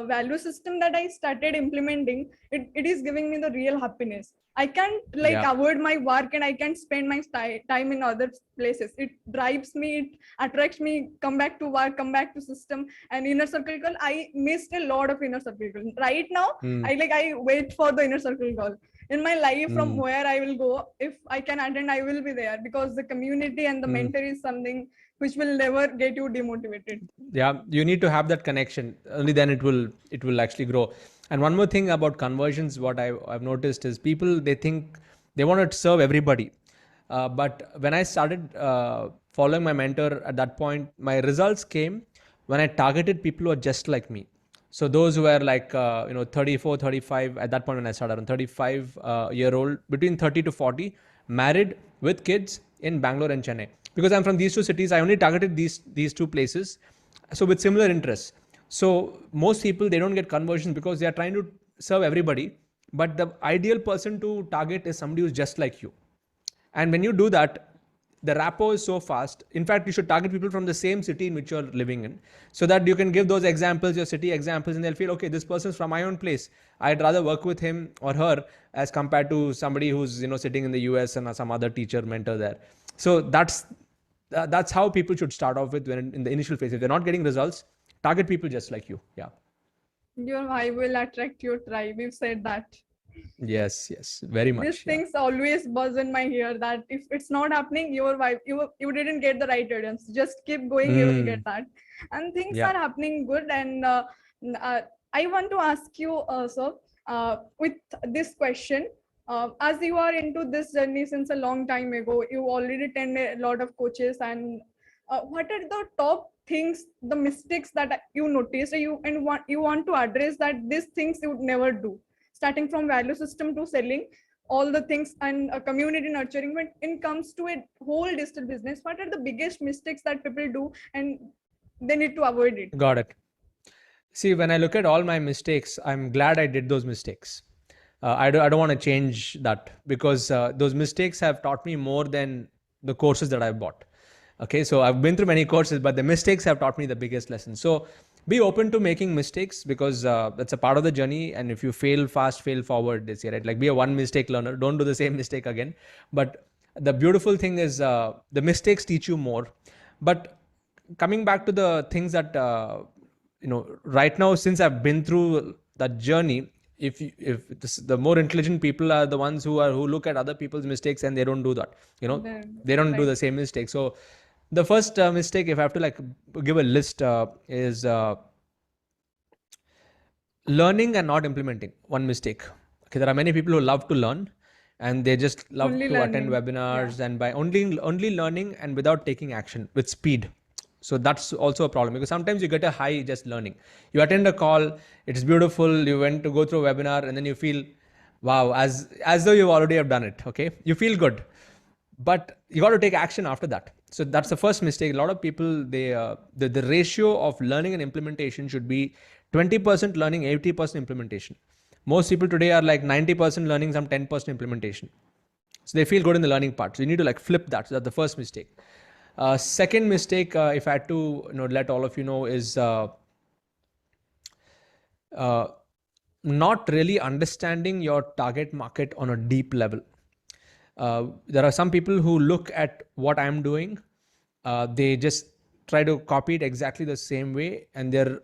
value system that I started implementing, it is giving me the real happiness. I can't like avoid my work and I can spend my time in other places. It drives me, it attracts me, come back to work, come back to system and inner circle call. I missed a lot of inner circle call. Right now, I wait for the inner circle call. In my life, from where I will go, if I can attend, I will be there because the community and the mentor is something which will never get you demotivated. Yeah, you need to have that connection. Only then it will actually grow. And one more thing about conversions, what I've noticed is people, they think they want to serve everybody. But when I started following my mentor at that point, my results came when I targeted people who are just like me. So those who were like, 34, 35, at that point when I started, around 35 year old, between 30 to 40, married with kids in Bangalore and Chennai. Because I'm from these two cities, I only targeted these two places. So with similar interests. So most people, they don't get conversions because they are trying to serve everybody. But the ideal person to target is somebody who's just like you. And when you do that, the rapport is so fast. In fact, you should target people from the same city in which you're living in, so that you can give those examples, your city examples, and they'll feel, okay, this person's from my own place. I'd rather work with him or her as compared to somebody who's sitting in the US and some other teacher mentor there. So that's how people should start off with when in the initial phase. If they're not getting results, target people just like you. Yeah. Your vibe will attract your tribe. You've said that. Yes, very much. These things always buzz in my ear that if it's not happening, your vibe, you didn't get the right audience. Just keep going, you will get that. And things are happening good. And I want to ask you also with this question. As you are into this journey since a long time ago, you already attended a lot of coaches. And what are the top things, the mistakes that you noticed, you want to address, that these things you would never do? Starting from value system to selling, all the things, and community nurturing. When it comes to a whole digital business, what are the biggest mistakes that people do and they need to avoid it? Got it. See, when I look at all my mistakes, I'm glad I did those mistakes. I don't want to change that, because those mistakes have taught me more than the courses that I've bought. Okay, so I've been through many courses, but the mistakes have taught me the biggest lesson. So be open to making mistakes, because that's a part of the journey. And if you fail fast, fail forward, they say, right? Like, be a one mistake learner. Don't do the same mistake again. But the beautiful thing is the mistakes teach you more. But coming back to the things that, right now, since I've been through that journey, the more intelligent people are the ones who look at other people's mistakes and they don't do that. They don't do the same mistake. So the first mistake, if I have to give a list, is learning and not implementing. One mistake. Okay, there are many people who love to learn and they just love Only to learning. attend webinars, and by only learning and without taking action with speed. So that's also a problem, because sometimes you get a high just learning. You attend a call, it's beautiful, you went to go through a webinar, and then you feel, wow, as though you already have done it. Okay, you feel good, but you got to take action after that. So that's the first mistake. A lot of people, the ratio of learning and implementation should be 20% learning, 80% implementation. Most people today are like 90% learning, some 10% implementation. So they feel good in the learning part. So you need to flip that. So that's the first mistake. Second mistake, if I had to let all of you know, is not really understanding your target market on a deep level. There are some people who look at what I'm doing, they just try to copy it exactly the same way, and they're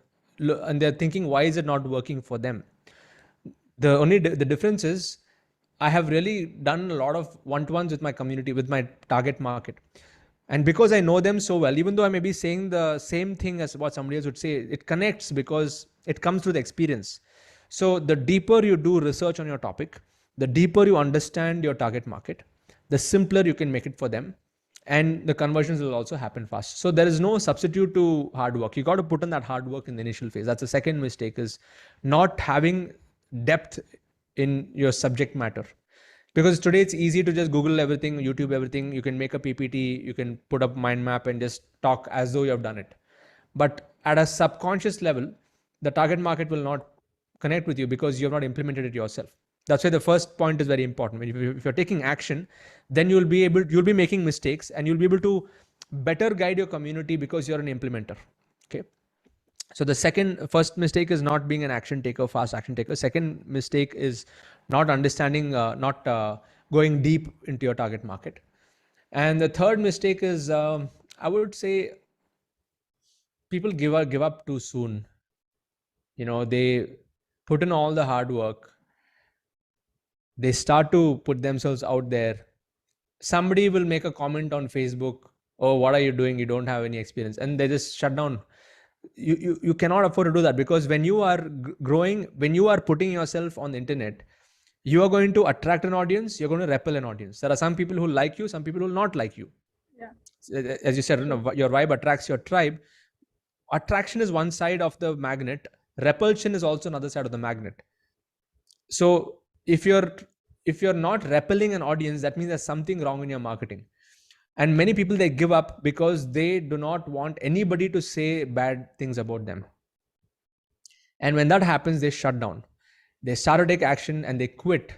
thinking, why is it not working for them? The difference is, I have really done a lot of one-to-ones with my community, with my target market. And because I know them so well, even though I may be saying the same thing as what somebody else would say, it connects because it comes through the experience. So the deeper you do research on your topic, the deeper you understand your target market, the simpler you can make it for them. And the conversions will also happen fast. So there is no substitute to hard work. You got to put in that hard work in the initial phase. That's the second mistake, is not having depth in your subject matter. Because today it's easy to just Google everything, YouTube everything. You can make a PPT, you can put up mind map and just talk as though you have done it. But at a subconscious level, the target market will not connect with you because you have not implemented it yourself. That's why the first point is very important. If you're taking action, then you'll be making mistakes, and you'll be able to better guide your community because you're an implementer. Okay. So the first mistake is not being an action taker, fast action taker. Second mistake is not understanding, not going deep into your target market. And the third mistake is, I would say, people give up too soon. They put in all the hard work. They start to put themselves out there. Somebody will make a comment on Facebook, "Oh, what are you doing? You don't have any experience," and they just shut down. You cannot afford to do that, because when you are growing, when you are putting yourself on the internet, you are going to attract an audience, you're going to repel an audience. There are some people who like you, some people who will not like you. Yeah. As you said, your vibe attracts your tribe. Attraction is one side of the magnet. Repulsion is also another side of the magnet. So if you're not repelling an audience, that means there's something wrong in your marketing. And many people, they give up because they do not want anybody to say bad things about them. And when that happens, they shut down. They start to take action and they quit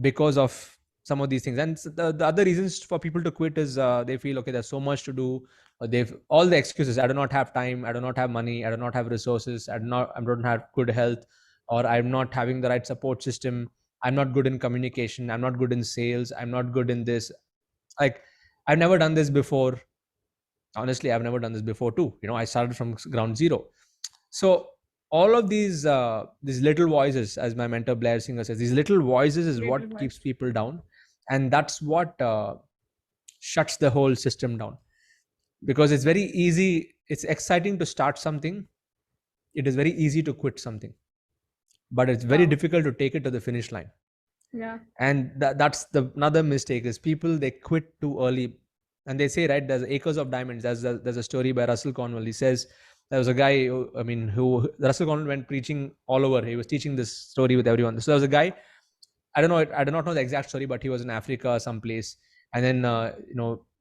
because of some of these things. And the other reasons for people to quit is they feel, okay, there's so much to do. They've all the excuses. I do not have time. I do not have money. I do not have resources. I don't have good health, or I'm not having the right support system. I'm not good in communication. I'm not good in sales. I'm not good in this. Like, I've never done this before. Honestly, I've never done this before too. I started from ground zero. So all of these little voices, as my mentor Blair Singer says, these little voices is what keeps people down, and that's what shuts the whole system down. Because it's very easy, it's exciting to start something. It is very easy to quit something, but it's very difficult to take it to the finish line. Yeah. And that's another mistake is people, they quit too early. And they say, right, there's acres of diamonds. There's a story by Russell Cornwell. He says there was a guy who Russell Cornwell went preaching all over. He was teaching this story with everyone. So there was a guy, I do not know the exact story, but he was in Africa someplace, and then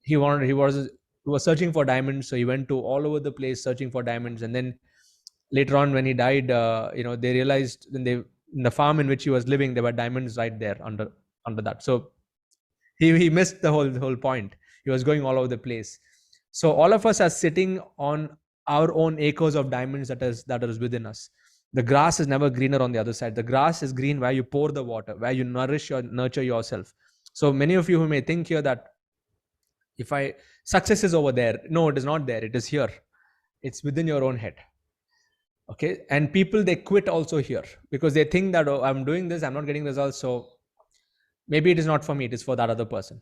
he was searching for diamonds. So he went to all over the place searching for diamonds. And then later on, when he died, they realized in the farm in which he was living, there were diamonds right there under that. So he missed the whole point. He was going all over the place. So all of us are sitting on our own acres of diamonds that is within us. The grass is never greener on the other side. The grass is green where you pour the water, where you nurture yourself. So many of you who may think here that success is over there. No, it is not there. It is here. It's within your own head. Okay. And people, they quit also here because they think that, oh, I'm doing this, I'm not getting results. So maybe it is not for me. It is for that other person.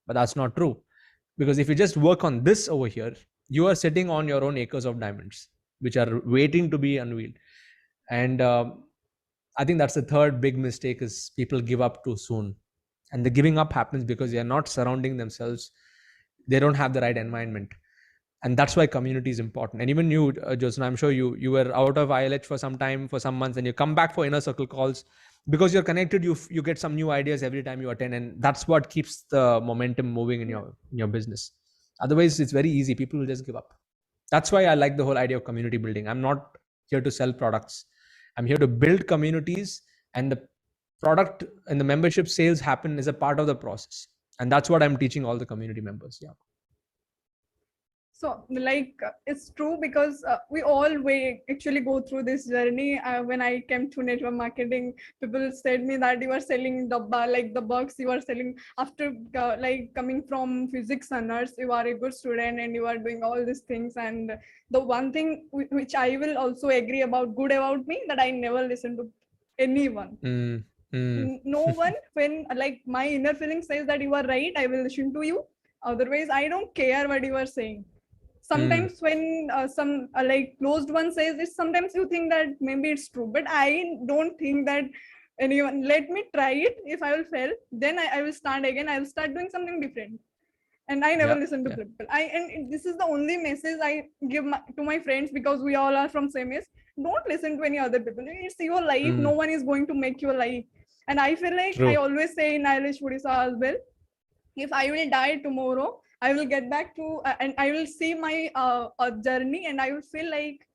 But that's not true. Because if you just work on this over here, you are sitting on your own acres of diamonds, which are waiting to be unveiled. And I think that's the third big mistake is people give up too soon. And the giving up happens because they are not surrounding themselves. They don't have the right environment. And that's why community is important. And even you, Joseph, I'm sure you were out of ILH for some time, for some months, and you come back for inner circle calls. Because you're connected, you get some new ideas every time you attend, and that's what keeps the momentum moving in your business. Otherwise, it's very easy. People will just give up. That's why I like the whole idea of community building. I'm not here to sell products. I'm here to build communities, and the product and the membership sales happen as a part of the process. And that's what I'm teaching all the community members. Yeah. So it's true because we actually go through this journey. When I came to network marketing, people said me that you are selling the books you are selling after coming from physics honors, you are a good student and you are doing all these things. And the one thing which I will also agree good about me, that I never listen to anyone. No one. When my inner feeling says that you are right, I will listen to you. Otherwise, I don't care what you are saying. Sometimes when some closed one says this, sometimes you think that maybe it's true, but I don't think that anyone. Let me try it. If I will fail, then I will start again. I will start doing something different. And I never listen to people. And this is the only message I give to my friends, because we all are from same age. Don't listen to any other people. It's your life. No one is going to make your life. And I feel like I always say in Irish Odisha as well, if I will die tomorrow, I will get back to and I will see my journey, and I will feel like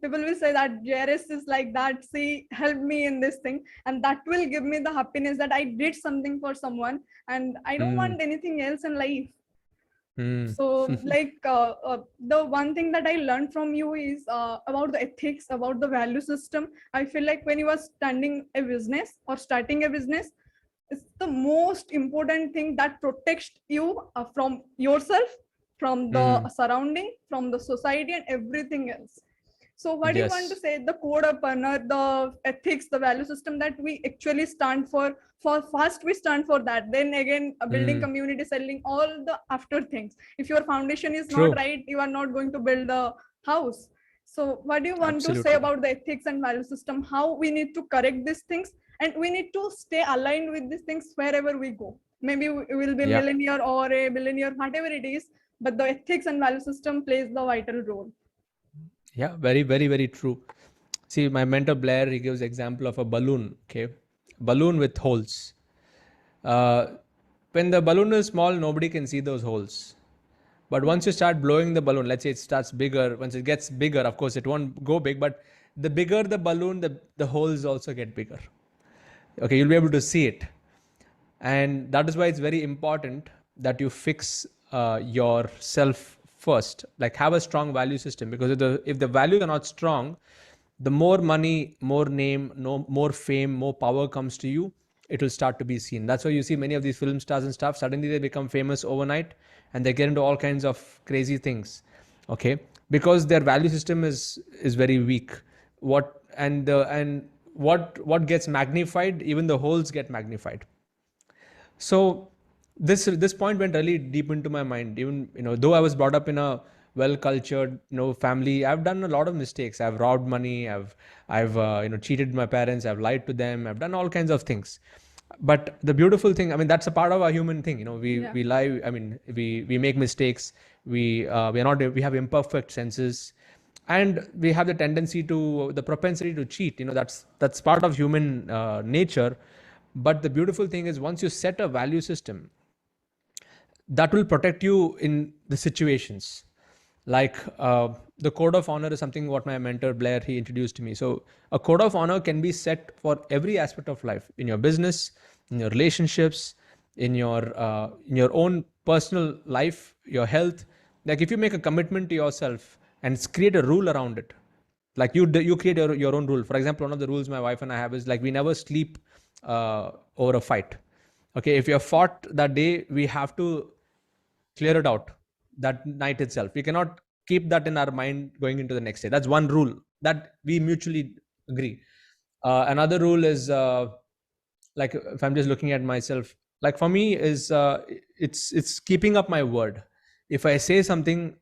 people will say that JRS is like that. See, help me in this thing, and that will give me the happiness that I did something for someone, and I don't want anything else in life. So like the one thing that I learned from you is about the ethics, about the value system. I feel like when you are standing a business or starting a business, it's the most important thing that protects you from yourself, from the surrounding, from the society, and everything else. So what do you want to Yes. say, the code of honor, the ethics, the value system that we actually stand for first we stand for that, then again building community, selling, all the after things. If your foundation is not True. right, you are not going to build the house. So what do you want to say Absolutely. about the ethics and value system, how we need to correct these things, and we need to stay aligned with these things wherever we go? Maybe we will be Yeah. millionaire or a billionaire, whatever it is, but the ethics and value system plays the vital role. Yeah. Very, very, very true. See, my mentor Blair, he gives example of a balloon. Okay, balloon with holes. Uh, when the balloon is small, nobody can see those holes. But once you start blowing the balloon, let's say it starts bigger. Once it gets bigger, of course, it won't go big. But the bigger the balloon, the holes also get bigger. Okay, you'll be able to see it, and that is why it's very important that you fix yourself first. Like, have a strong value system, because if the values are not strong, the more money, more name, no more fame, more power comes to you, it will start to be seen. That's why you see many of these film stars and stuff, suddenly they become famous overnight, and they get into all kinds of crazy things. Okay, because their value system is very weak. What gets magnified, even the holes get magnified. So this point went really deep into my mind. Even, though I was brought up in a well cultured, family, I've done a lot of mistakes. I've robbed money. I've cheated my parents. I've lied to them. I've done all kinds of things. But the beautiful thing, I mean, that's a part of our human thing. We Yeah. we lie. I mean, we make mistakes. We have imperfect senses, and we have the propensity to cheat. That's part of human nature. But the beautiful thing is, once you set a value system, that will protect you in the situations. Like, the code of honor is something what my mentor Blair, he introduced to me. So a code of honor can be set for every aspect of life, in your business, in your relationships, in your own personal life, your health. Like, if you make a commitment to yourself and create a rule around it, like you create your own rule. For example, one of the rules my wife and I have is, like, we never sleep over a fight. Okay, if you're fought that day, we have to clear it out that night itself. We cannot keep that in our mind going into the next day. That's one rule that we mutually agree. Another rule is, like, if I'm just looking at myself, like, for me is, it's keeping up my word. If I say something,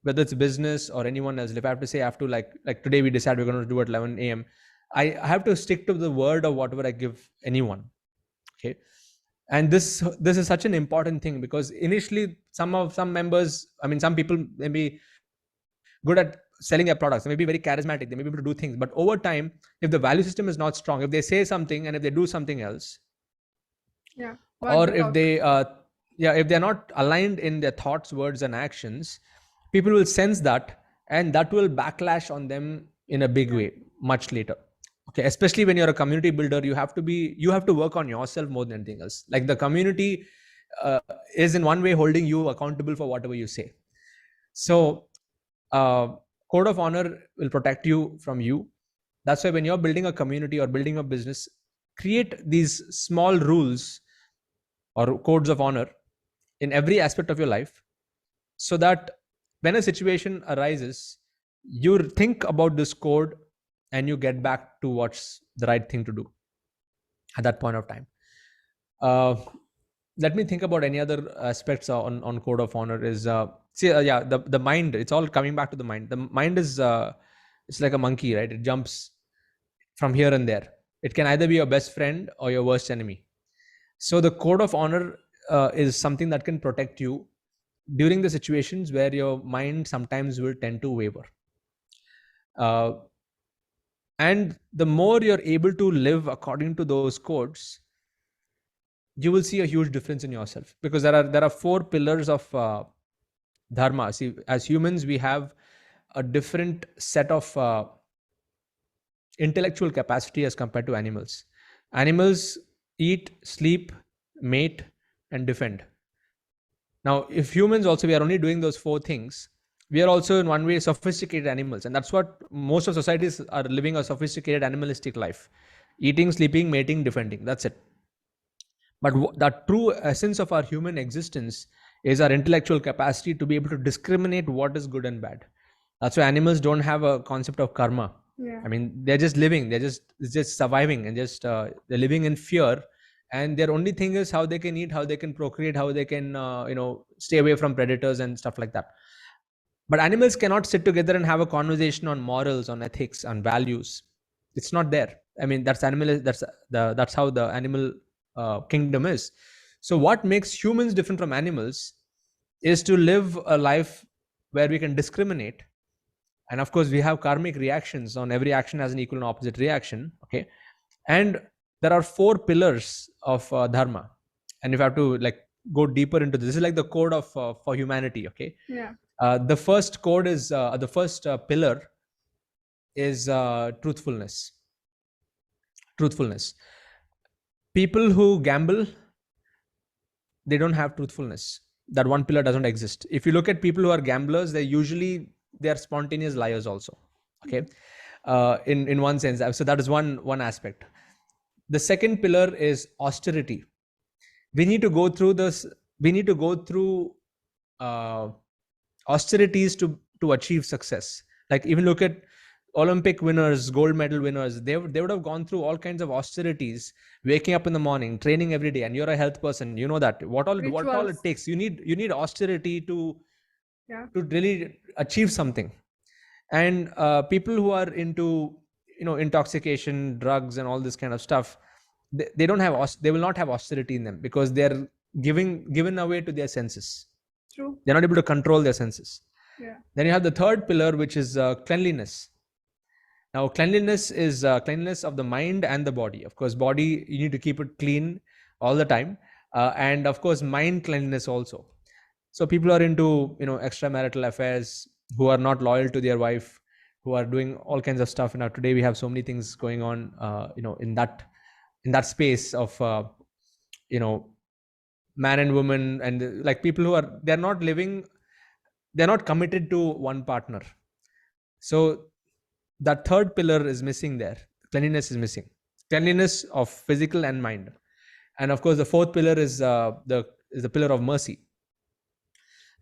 whether it's business or anyone else, if I have to say, I have to, like today we decide we're going to do at 11 a.m. I have to stick to the word of whatever I give anyone. Okay, and this is such an important thing, because initially some members, I mean, some people may be good at selling their products, they may be very charismatic, they may be able to do things, but over time, if the value system is not strong, if they say something and if they do something else, Yeah, what or the if talk. they if they're not aligned in their thoughts, words, and actions, people will sense that, and that will backlash on them in a big Yeah. way much later. Okay, especially when you're a community builder, you have to work on yourself more than anything else. Like, the community uh, is in one way holding you accountable for whatever you say. So, uh, code of honor will protect you from you. That's why when you're building a community or building a business, create these small rules or codes of honor in every aspect of your life, so that when a situation arises, you think about this code and you get back to what's the right thing to do at that point of time. uh, Let me think about any other aspects on code of honor. Is see Yeah, the mind, it's all coming back to the mind. The mind is, it's like a monkey, right? It jumps from here and there. It can either be your best friend or your worst enemy. So the code of honor is something that can protect you during the situations where your mind sometimes will tend to waver. Uh, and the more you're able to live according to those codes, you will see a huge difference in yourself, because there are four pillars of dharma. See, as humans, we have a different set of intellectual capacity as compared to animals. Animals eat, sleep, mate, and defend. Now, if humans also, we are only doing those four things, we are also in one way sophisticated animals. And that's what most of societies are living, a sophisticated animalistic life. Eating, sleeping, mating, defending. That's it. But the true essence of our human existence is our intellectual capacity to be able to discriminate what is good and bad. That's why animals don't have a concept of karma. Yeah. I mean, they're just living, just surviving, and just they're living in fear. And their only thing is how they can eat, how they can procreate, how they can stay away from predators and stuff like that. But animals cannot sit together and have a conversation on morals, on ethics, on values. It's not there. I mean, that's animal. That's how the animal kingdom is. So what makes humans different from animals is to live a life where we can discriminate. And of course, we have karmic reactions. On every action has an equal and opposite reaction. Okay. And there are four pillars of dharma. And if I have to go deeper into this is like the code of for humanity. Okay. Yeah. The first code is the first pillar is truthfulness. People who gamble, they don't have truthfulness. That one pillar doesn't exist. If you look at people who are gamblers, they are spontaneous liars also. Okay. In one sense, so that is one aspect. The second pillar is austerity. We need to go through this. We need to go through austerities to achieve success. Like, even look at Olympic winners, gold medal winners. They would have gone through all kinds of austerities, waking up in the morning, training every day. And you're a health person, you know that what all it takes. You need austerity to really achieve something. And people who are into intoxication, drugs, and all this kind of stuff, they don't have they will not have austerity in them, because they're given away to their senses. True. They're not able to control their senses. Yeah. Then you have the third pillar, which is cleanliness. Now, cleanliness is cleanliness of the mind and the body. Of course, body, you need to keep it clean all the time, and of course, mind cleanliness also. So people are into extramarital affairs, who are not loyal to their wife, who are doing all kinds of stuff. Now today we have so many things going on, in that space of man and woman, and like people who are they're not committed to one partner. So that third pillar is missing there. Cleanliness is missing. Cleanliness of physical and mind. And of course, the fourth pillar is the pillar of mercy.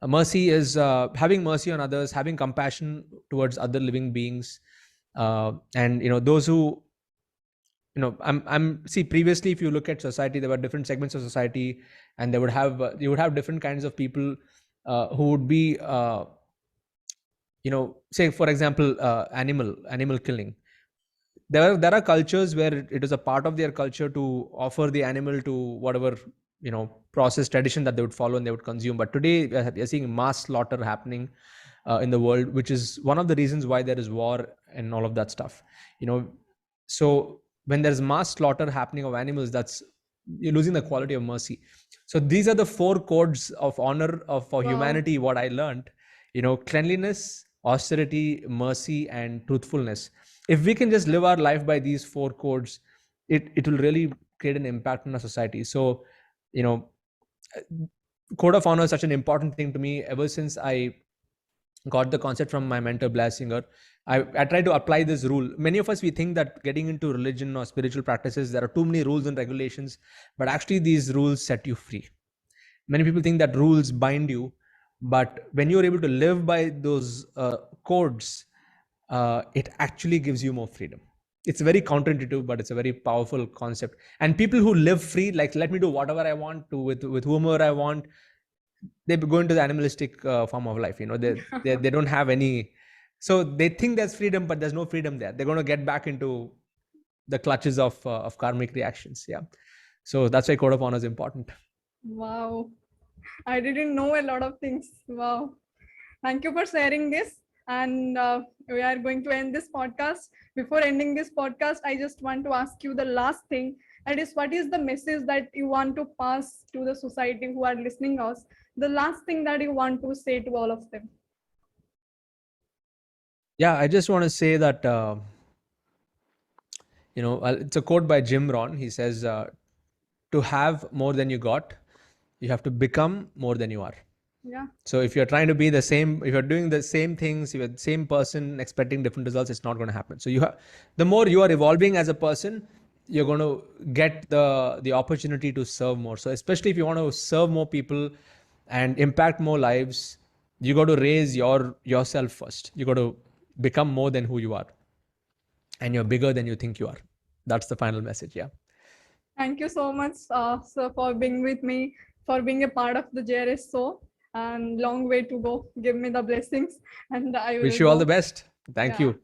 Mercy is having mercy on others, having compassion towards other living beings, and those who see, previously, if you look at society, there were different segments of society, and you would have different kinds of people who would be say, for example, animal killing. There are cultures where it is a part of their culture to offer the animal to whatever process tradition that they would follow and they would consume. But today we are seeing mass slaughter happening in the world, which is one of the reasons why there is war and all of that stuff. So when there's mass slaughter happening of animals, you're losing the quality of mercy. So these are the four codes of honor for humanity. What I learned, cleanliness, austerity, mercy, and truthfulness. If we can just live our life by these four codes, it will really create an impact on our society. So, code of honor is such an important thing to me. Ever since I got the concept from my mentor, Blair Singer, I try to apply this rule. Many of us, we think that getting into religion or spiritual practices, there are too many rules and regulations, but actually these rules set you free. Many people think that rules bind you, but when you're able to live by those codes, it actually gives you more freedom. It's very counterintuitive, but it's a very powerful concept. And people who live free, like, let me do whatever I want to with whomever I want, they go into the animalistic form of life. They don't have any. So they think there's freedom, but there's no freedom there. They're going to get back into the clutches of karmic reactions. Yeah. So that's why code of honor is important. Wow. I didn't know a lot of things. Wow. Thank you for sharing this. And we are going to end this podcast. Before ending this podcast, I just want to ask you the last thing, That is, what is the message that you want to pass to the society who are listening us? The last thing that you want to say to all of them. Yeah, I just want to say that it's a quote by Jim Rohn. He says, "To have more than you got, you have to become more than you are." Yeah. So if you're trying to be the same, if you're doing the same things, you're the same person expecting different results, it's not going to happen. So the more you are evolving as a person, you're going to get the opportunity to serve more. So especially if you want to serve more people and impact more lives, you got to raise yourself first. You got to become more than who you are, and you're bigger than you think you are. That's the final message. Yeah. Thank you so much, sir, for being with me, for being a part of the JRS show. And long way to go. Give me the blessings, and I will Wish you all the go. best. Thank Yeah. you.